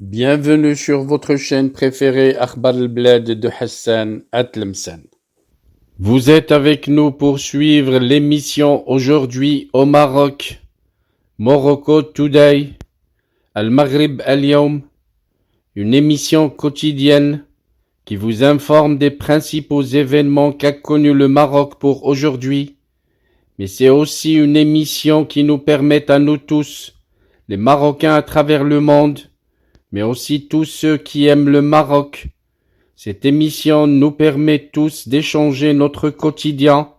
Bienvenue sur votre chaîne préférée Akhbar al-Blad de Hassan Atlemsen. Vous êtes avec nous pour suivre l'émission Aujourd'hui au Maroc, Morocco Today, Al-Maghrib Al-Yawm, une émission quotidienne qui vous informe des principaux événements qu'a connus le Maroc pour aujourd'hui, mais c'est aussi une émission qui nous permet à nous tous, les Marocains à travers le monde, mais aussi tous ceux qui aiment le Maroc. Cette émission nous permet tous d'échanger notre quotidien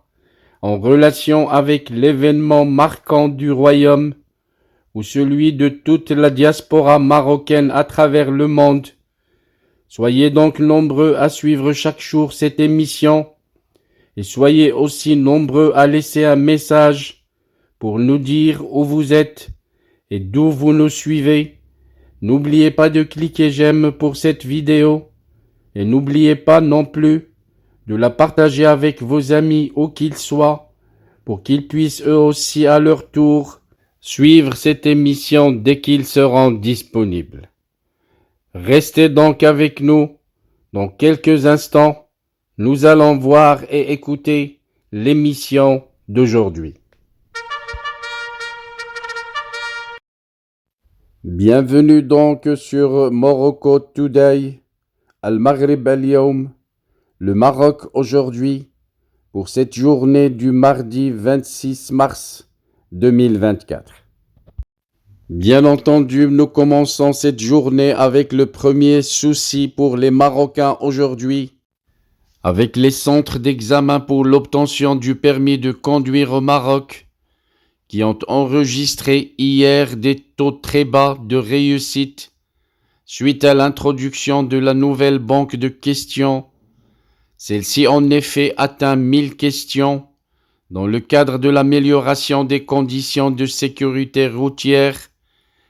en relation avec l'événement marquant du royaume ou celui de toute la diaspora marocaine à travers le monde. Soyez donc nombreux à suivre chaque jour cette émission et soyez aussi nombreux à laisser un message pour nous dire où vous êtes et d'où vous nous suivez. N'oubliez pas de cliquer j'aime pour cette vidéo et n'oubliez pas non plus de la partager avec vos amis où qu'ils soient pour qu'ils puissent eux aussi à leur tour suivre cette émission dès qu'ils seront disponibles. Restez donc avec nous. Dans quelques instants, nous allons voir et écouter l'émission d'aujourd'hui. Bienvenue donc sur Morocco Today, Al-Maghrib Al-Yawm, le Maroc aujourd'hui, pour cette journée du mardi 26 mars 2024. Bien entendu, nous commençons cette journée avec le premier souci pour les Marocains aujourd'hui, avec les centres d'examen pour l'obtention du permis de conduire au Maroc, qui ont enregistré hier des taux très bas de réussite suite à l'introduction de la nouvelle banque de questions. Celle-ci en effet atteint 1000 questions dans le cadre de l'amélioration des conditions de sécurité routière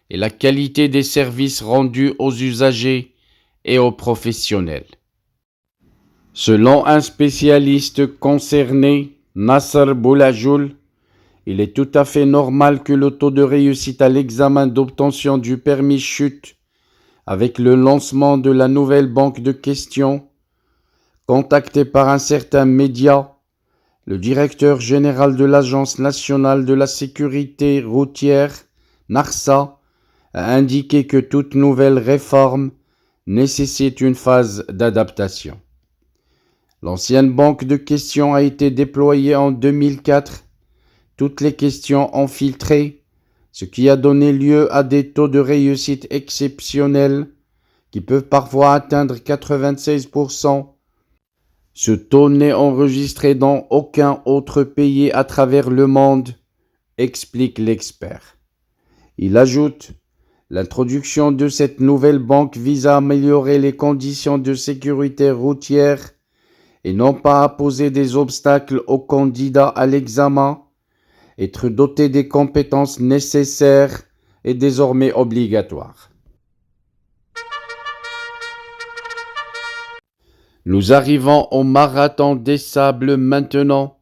et la qualité des services rendus aux usagers et aux professionnels. Selon un spécialiste concerné, Nasser Boulajoul, il est tout à fait normal que le taux de réussite à l'examen d'obtention du permis chute avec le lancement de la nouvelle banque de questions. Contacté par un certain média, le directeur général de l'Agence nationale de la sécurité routière, NARSA, a indiqué que toute nouvelle réforme nécessite une phase d'adaptation. L'ancienne banque de questions a été déployée en 2004. Toutes les questions ont filtré, ce qui a donné lieu à des taux de réussite exceptionnels qui peuvent parfois atteindre 96%. Ce taux n'est enregistré dans aucun autre pays à travers le monde, explique l'expert. Il ajoute, l'introduction de cette nouvelle banque vise à améliorer les conditions de sécurité routière et non pas à poser des obstacles aux candidats à l'examen. Être doté des compétences nécessaires est désormais obligatoire. Nous arrivons au marathon des sables maintenant,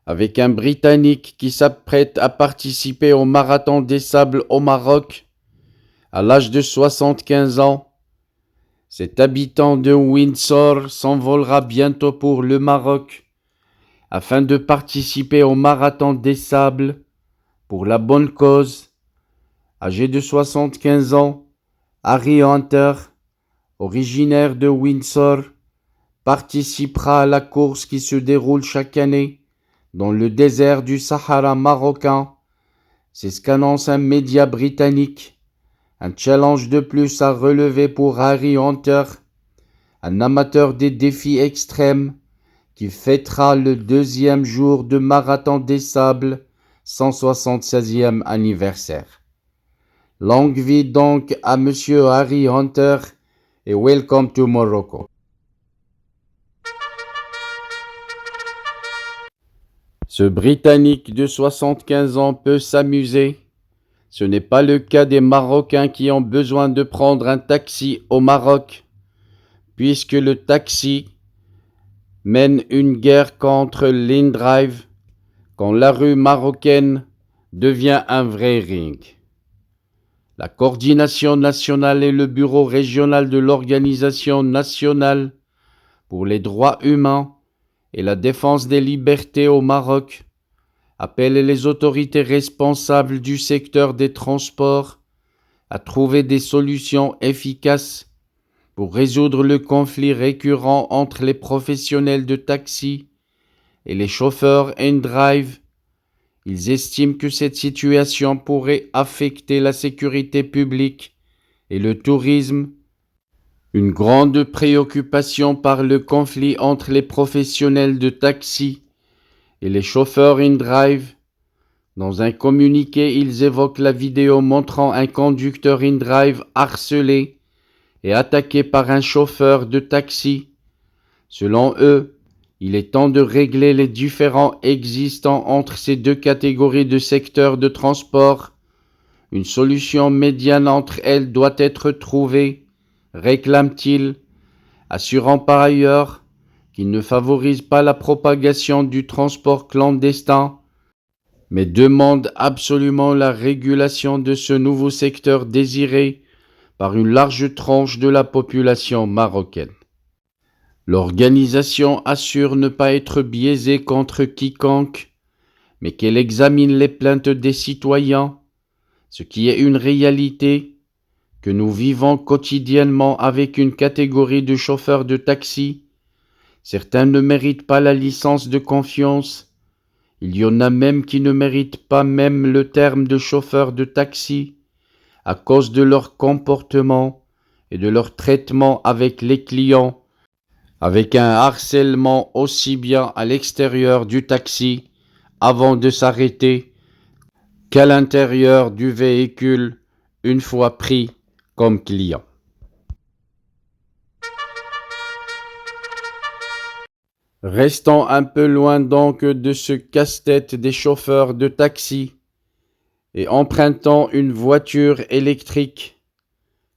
avec un Britannique qui s'apprête à participer au marathon des sables au Maroc à l'âge de 75 ans. Cet habitant de Windsor s'envolera bientôt pour le Maroc afin de participer au marathon des sables pour la bonne cause. Âgé de 75 ans, Harry Hunter, originaire de Windsor, participera à la course qui se déroule chaque année dans le désert du Sahara marocain. C'est ce qu'annonce un média britannique. Un challenge de plus à relever pour Harry Hunter, un amateur des défis extrêmes qui fêtera le 2e jour de Marathon des Sables, 176e anniversaire. Longue vie donc à Monsieur Harry Hunter et welcome to Morocco. Ce Britannique de 75 ans peut s'amuser. Ce n'est pas le cas des Marocains qui ont besoin de prendre un taxi au Maroc, puisque le taxi mène une guerre contre l'InDrive, quand la rue marocaine devient un vrai ring. La coordination nationale et le bureau régional de l'Organisation nationale pour les droits humains et la défense des libertés au Maroc appellent les autorités responsables du secteur des transports à trouver des solutions efficaces pour résoudre le conflit récurrent entre les professionnels de taxi et les chauffeurs in-drive. Ils estiment que cette situation pourrait affecter la sécurité publique et le tourisme. Une grande préoccupation par le conflit entre les professionnels de taxi et les chauffeurs in-drive. Dans un communiqué, ils évoquent la vidéo montrant un conducteur in-drive harcelé et attaqué par un chauffeur de taxi. Selon eux, il est temps de régler les différends existants entre ces deux catégories de secteurs de transport. Une solution médiane entre elles doit être trouvée, réclame-t-il, assurant par ailleurs qu'il ne favorise pas la propagation du transport clandestin, mais demande absolument la régulation de ce nouveau secteur désiré par une large tranche de la population marocaine. L'organisation assure ne pas être biaisée contre quiconque, mais qu'elle examine les plaintes des citoyens, ce qui est une réalité que nous vivons quotidiennement avec une catégorie de chauffeurs de taxi. Certains ne méritent pas la licence de confiance. Il y en a même qui ne méritent pas même le terme de chauffeur de taxi à cause de leur comportement et de leur traitement avec les clients, avec un harcèlement aussi bien à l'extérieur du taxi avant de s'arrêter qu'à l'intérieur du véhicule une fois pris comme client. Restons un peu loin donc de ce casse-tête des chauffeurs de taxi et empruntons une voiture électrique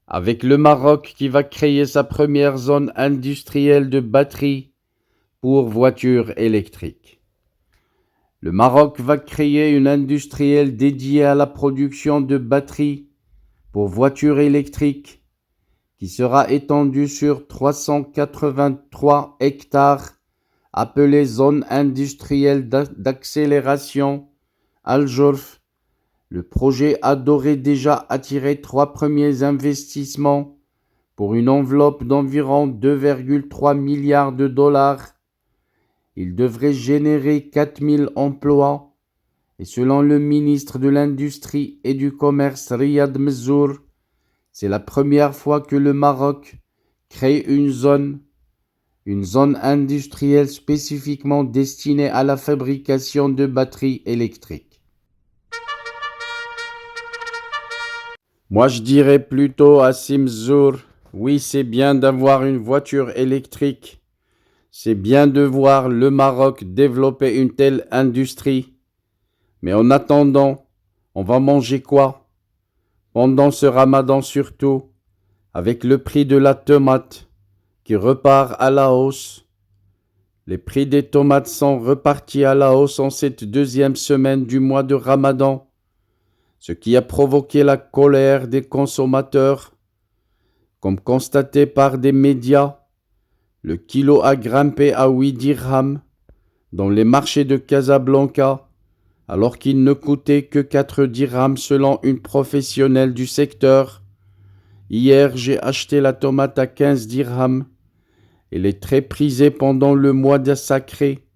avec le Maroc qui va créer sa première zone industrielle de batterie pour voitures électriques. Le Maroc va créer une industrielle dédiée à la production de batteries pour voitures électriques qui sera étendue sur 383 hectares appelée zone industrielle d'accélération Al-Jorf. Le projet a d'ores déjà attiré 3 premiers investissements pour une enveloppe d'environ 2,3 milliards de dollars. Il devrait générer 4000 emplois et selon le ministre de l'Industrie et du Commerce Riyad Mezzour, c'est la première fois que le Maroc crée une zone industrielle spécifiquement destinée à la fabrication de batteries électriques. Moi, je dirais plutôt à Simzour, oui, c'est bien d'avoir une voiture électrique. C'est bien de voir le Maroc développer une telle industrie. Mais en attendant, on va manger quoi? Pendant ce ramadan surtout, avec le prix de la tomate qui repart à la hausse. Les prix des tomates sont repartis à la hausse en cette deuxième semaine du mois de Ramadan, ce qui a provoqué la colère des consommateurs. Comme constaté par des médias, le kilo a grimpé à 8 dirhams dans les marchés de Casablanca, alors qu'il ne coûtait que 4 dirhams selon une professionnelle du secteur. Hier, j'ai acheté la tomate à 15 dirhams. Elle est très prisée pendant le mois de sacré,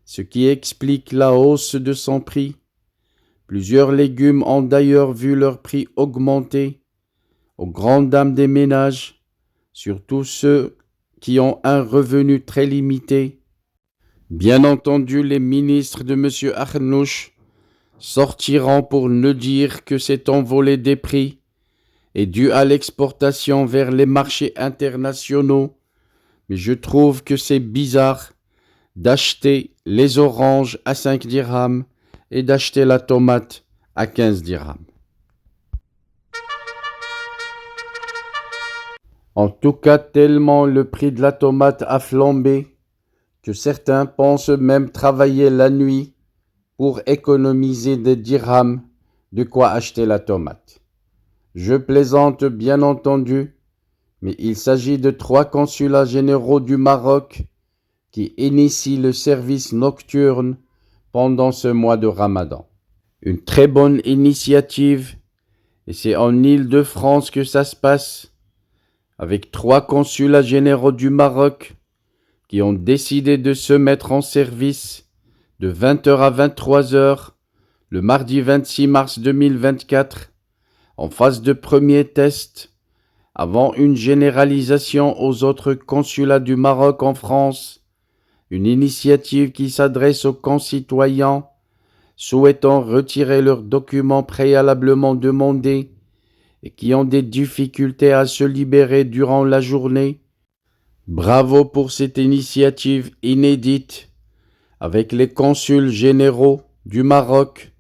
ce qui explique la hausse de son prix. Plusieurs légumes ont d'ailleurs vu leur prix augmenter, aux grandes dames des ménages, surtout ceux qui ont un revenu très limité. Bien entendu, les ministres de M. Arnouch sortiront pour ne dire que cet envolée des prix est dû à l'exportation vers les marchés internationaux, mais je trouve que c'est bizarre d'acheter les oranges à 5 dirhams et d'acheter la tomate à 15 dirhams. En tout cas, tellement le prix de la tomate a flambé que certains pensent même travailler la nuit pour économiser des dirhams, de quoi acheter la tomate. Je plaisante bien entendu, mais il s'agit de 3 consulats généraux du Maroc qui initient le service nocturne pendant ce mois de Ramadan. Une très bonne initiative, et c'est en Île-de-France que ça se passe, avec 3 consulats généraux du Maroc qui ont décidé de se mettre en service de 20h à 23h le mardi 26 mars 2024 en phase de premier test avant une généralisation aux autres consulats du Maroc en France, une initiative qui s'adresse aux concitoyens souhaitant retirer leurs documents préalablement demandés et qui ont des difficultés à se libérer durant la journée. Bravo pour cette initiative inédite avec les consuls généraux du Maroc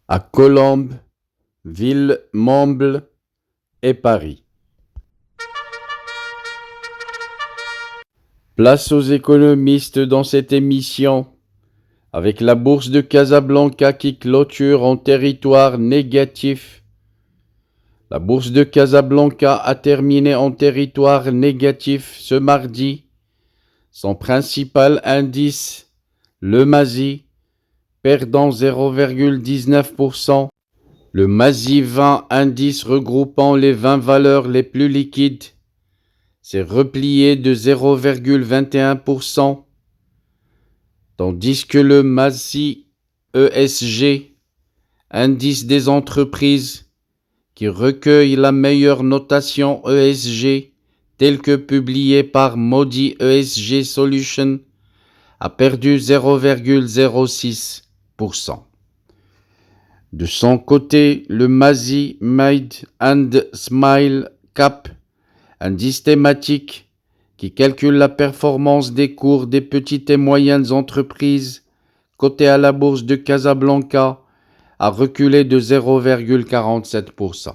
à Colombes, Villemomble et Paris. Place aux économistes dans cette émission, avec la bourse de Casablanca qui clôture en territoire négatif. La bourse de Casablanca a terminé en territoire négatif ce mardi. Son principal indice, le MASI, perdant 0,19%. Le MASI 20, indice regroupant les 20 valeurs les plus liquides, s'est replié de 0,21%, tandis que le MASI ESG, indice des entreprises, qui recueille la meilleure notation ESG, telle que publiée par Modi ESG Solutions, a perdu 0,06%. De son côté, le MASI Made and Smile Cap, indice thématique qui calcule la performance des cours des petites et moyennes entreprises cotées à la bourse de Casablanca, a reculé de 0,47%.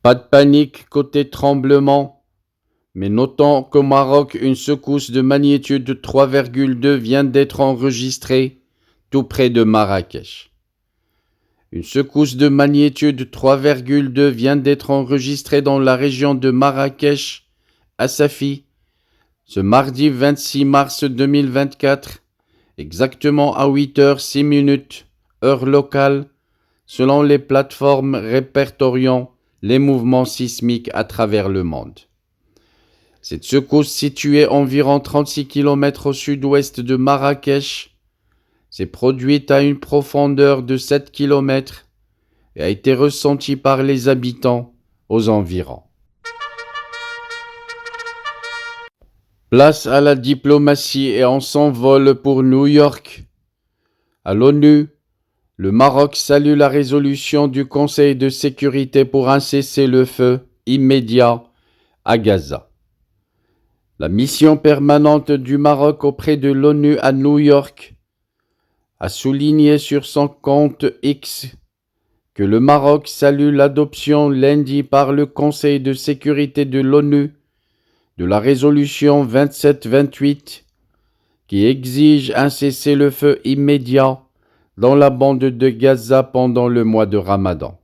Pas de panique côté tremblement, mais notons qu'au Maroc, une secousse de magnitude 3,2 vient d'être enregistrée tout près de Marrakech. Une secousse de magnitude 3,2 vient d'être enregistrée dans la région de Marrakech, à Safi, ce mardi 26 mars 2024, exactement à 8h06, heure locale, selon les plateformes répertoriant les mouvements sismiques à travers le monde. Cette secousse, située environ 36 km au sud-ouest de Marrakech, s'est produite à une profondeur de 7 km et a été ressentie par les habitants aux environs. Place à la diplomatie et on s'envole pour New York. À l'ONU, le Maroc salue la résolution du Conseil de sécurité pour un cessez-le-feu immédiat à Gaza. La mission permanente du Maroc auprès de l'ONU à New York a souligné sur son compte X que le Maroc salue l'adoption lundi par le Conseil de sécurité de l'ONU de la résolution 2728 qui exige un cessez-le-feu immédiat dans la bande de Gaza pendant le mois de Ramadan.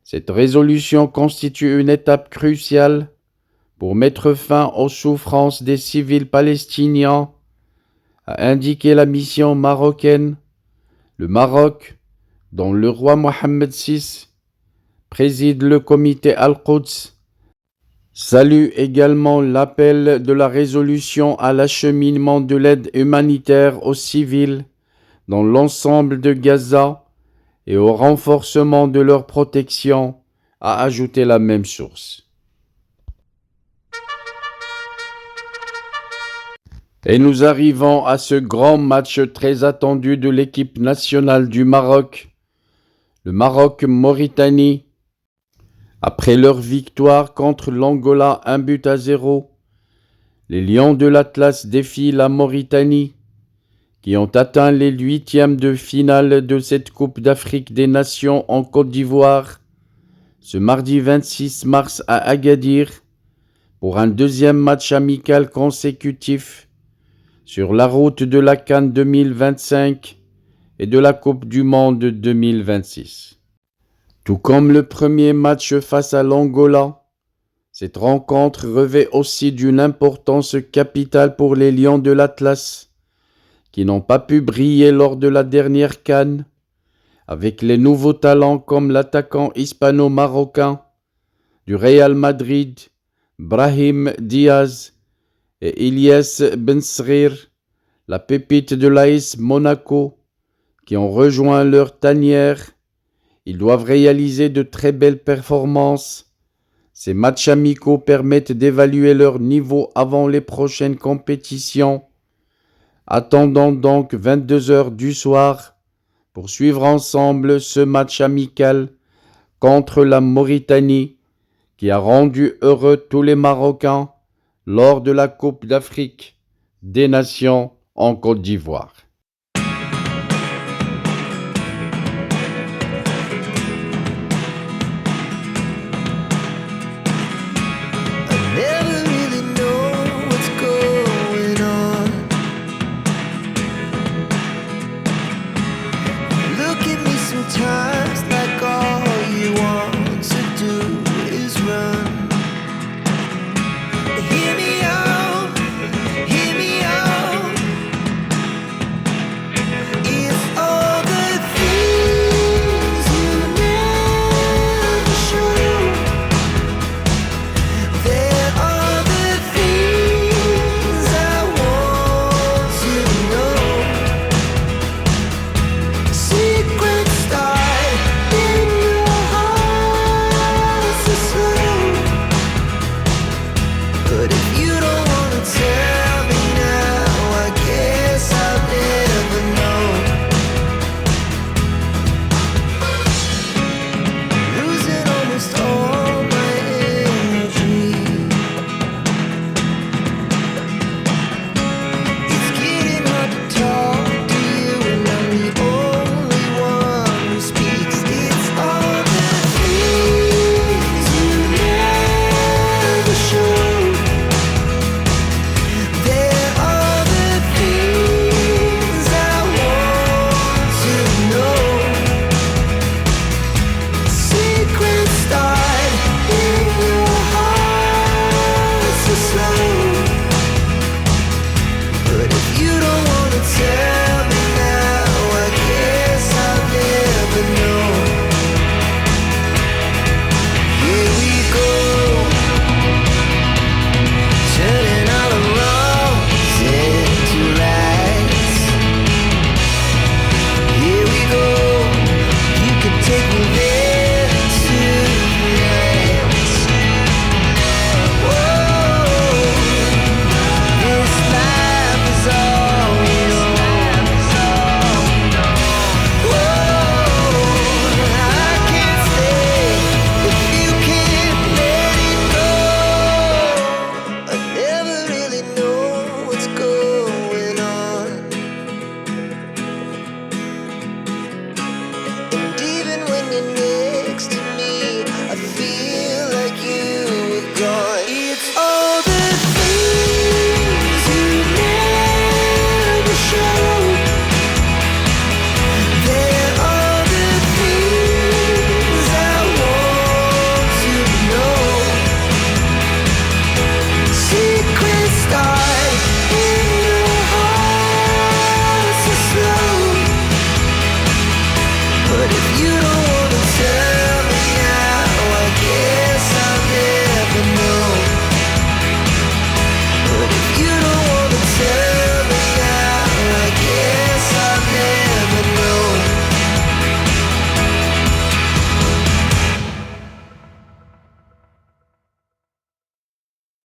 Cette résolution constitue une étape cruciale pour mettre fin aux souffrances des civils palestiniens, a indiqué la mission marocaine. Le Maroc, dont le roi Mohammed VI préside le comité Al-Quds, salue également l'appel de la résolution à l'acheminement de l'aide humanitaire aux civils dans l'ensemble de Gaza et au renforcement de leur protection, a ajouté la même source. Et nous arrivons à ce grand match très attendu de l'équipe nationale du Maroc, le Maroc-Mauritanie. Après leur victoire contre l'Angola 1-0, les Lions de l'Atlas défient la Mauritanie, qui ont atteint les 8e de finale de cette Coupe d'Afrique des Nations en Côte d'Ivoire, ce mardi 26 mars à Agadir, pour un deuxième match amical consécutif sur la route de la CAN 2025 et de la Coupe du Monde 2026. Tout comme le premier match face à l'Angola, cette rencontre revêt aussi d'une importance capitale pour les Lions de l'Atlas, qui n'ont pas pu briller lors de la dernière CAN, avec les nouveaux talents comme l'attaquant hispano-marocain du Real Madrid, Brahim Diaz, et Ilyes Benseghir, la pépite de l'AS Monaco, qui ont rejoint leur tanière. Ils doivent réaliser de très belles performances. Ces matchs amicaux permettent d'évaluer leur niveau avant les prochaines compétitions. Attendons donc 22h du soir pour suivre ensemble ce match amical contre la Mauritanie qui a rendu heureux tous les Marocains lors de la Coupe d'Afrique des Nations en Côte d'Ivoire.